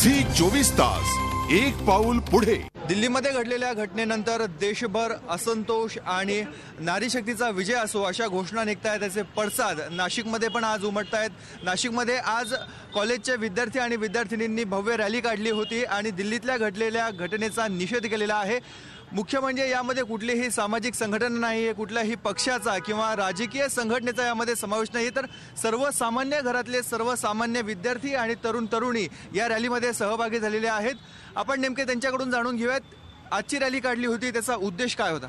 Zee 24 तास एक पाऊल पुढे। दिल्लीमध्ये घडलेल्या घटनेनंतर देशभर असंतोष आणि नारी शक्तीचा विजय असो अशा घोषणा निघतायत। त्याचे पडसाद नाशिकमध्ये पण आज उमटतायत। नाशिकमध्ये आज कॉलेजचे विद्यार्थी आणि विद्यार्थिनींनी भव्य रॅली काढली होती आणि दिल्लीतल्या घडलेल्या घटनेचा निषेध केलेला आहे। मुख्य म्हणजे यामध्ये कुठलीही सामाजिक संघटना नाही आहे, कुठल्याही पक्षाचा किंवा राजकीय संघटनेचा यामध्ये समावेश नाही, तर सर्वसामान्य घरातले सर्वसामान्य विद्यार्थी आणि तरुण तरुणी या रॅलीमध्ये सहभागी झालेले आहेत। आपण नेमके त्यांच्याकडून जाणून घेऊयात आजची रॅली काढली होती त्याचा उद्देश काय होता।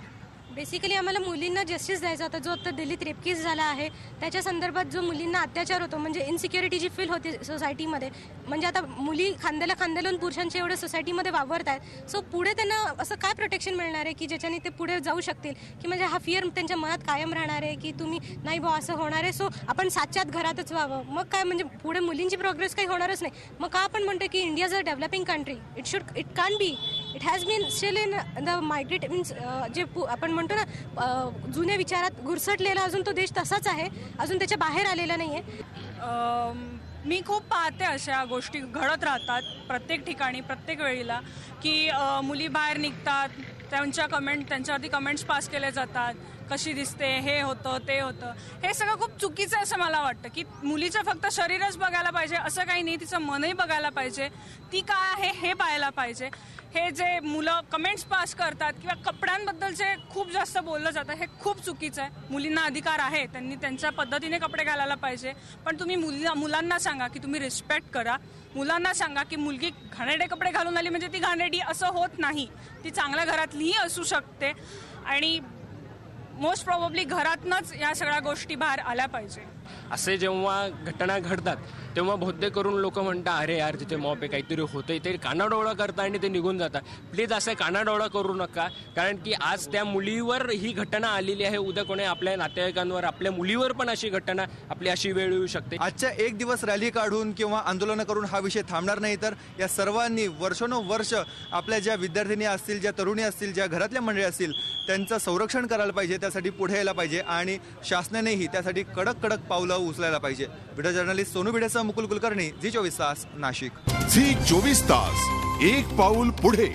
बेसिकली आम्हाला मुलींना जस्टिस द्यायचा होता। जो आता दिल्लीत रेप केस झाला आहे त्याच्या संदर्भात जो मुलींना अत्याचार होतो, म्हणजे इनसिक्युरिटी जी फील होते सोसायटीमध्ये, म्हणजे आता मुली खांद्याला खांद्या लावून पुरुषांच्या एवढं सोसायटीमध्ये वावरत आहेत। सो पुढे त्यांना असं काय प्रोटेक्शन मिळणार आहे की ज्याच्याने ते पुढे जाऊ शकतील, की म्हणजे हा फिअर त्यांच्या मनात कायम राहणार आहे की तुम्ही नाही बा असं होणार आहे, सो आपण सातच्यात घरातच व्हावं। मग काय म्हणजे पुढे मुलींची प्रोग्रेस काही होणारच नाही। मग का आपण म्हणतो की India is a developing country, it can be, it has been still in the migrate means जे आपण म्हणतो ना जुन्या विचारात घुरसटलेला अजून तो देश तसाच आहे, अजून त्याच्या बाहेर आलेला नाही आहे। मी खूप पाहते अशा गोष्टी घडत राहतात प्रत्येक ठिकाणी प्रत्येक वेळेला, की मुली बाहेर निघतात, त्यांच्यावरती कमेंट्स पास केले जातात, कशी दिसते, हे होतं ते होतं। हे सगळं खूप चुकीचं आहे असं मला वाटतं, की मुलीचं फक्त शरीरच बघायला पाहिजे असं काही नाही, तिचं मनही बघायला पाहिजे, ती काय आहे हे पाहायला पाहिजे। हे जे मुलं कमेंट्स पास करतात किंवा कपड्यांबद्दल जे खूप जास्त बोललं जातं हे खूप चुकीचं आहे। मुलींना अधिकार आहे, त्यांनी त्यांच्या पद्धतीने कपडे घालायला पाहिजे, पण तुम्ही मुलांना सांगा की तुम्ही रिस्पेक्ट करा। मुलांना सांगा की मुलगी घाणेरडे कपडे घालून आली म्हणजे ती घाणेरडी असं होत नाही, ती चांगल्या घरातलीही असू शकते आणि मोस्ट प्रॉबेबली घरातनंच या सगळ्या गोष्टी बाहेर आल्या पाहिजे। असे जेव्हा घटना घडतात तेव्हा बहुतेक करून लोक म्हणतात अरे यार तिथे मॉप आहे, काहीतरी होतंय, ते कानाडोळा करतात आणि ते निघून जातात। प्लीज असं कानाडोळा करू नका, कारण की आज त्या मुलीवर ही घटना आलेली आहे, उद्या कोणी आपल्या नातेवाईकांवर आपल्या मुलीवर पण अशी घटना आपली अशी वेळ येऊ शकते। आजच्या एक दिवस रॅली काढून किंवा आंदोलन करून हा विषय थांबणार नाही, तर या सर्वांनी वर्षानुवर्ष आपल्या ज्या विद्यार्थिनी असतील, ज्या तरुणी असतील, ज्या घरातल्या मंडळी असतील त्यांचं संरक्षण करायला पाहिजे, त्यासाठी पुढे यायला पाहिजे आणि शासनानेही त्यासाठी कडक कडक पावलं उचलायला पाहिजे। व्हिडिओ जर्नलिस्ट सोनू भिडेसह मुकुल कुलकर्णी, झी 24 तास नाशिक। झी 24 तास एक पाऊल पुढे।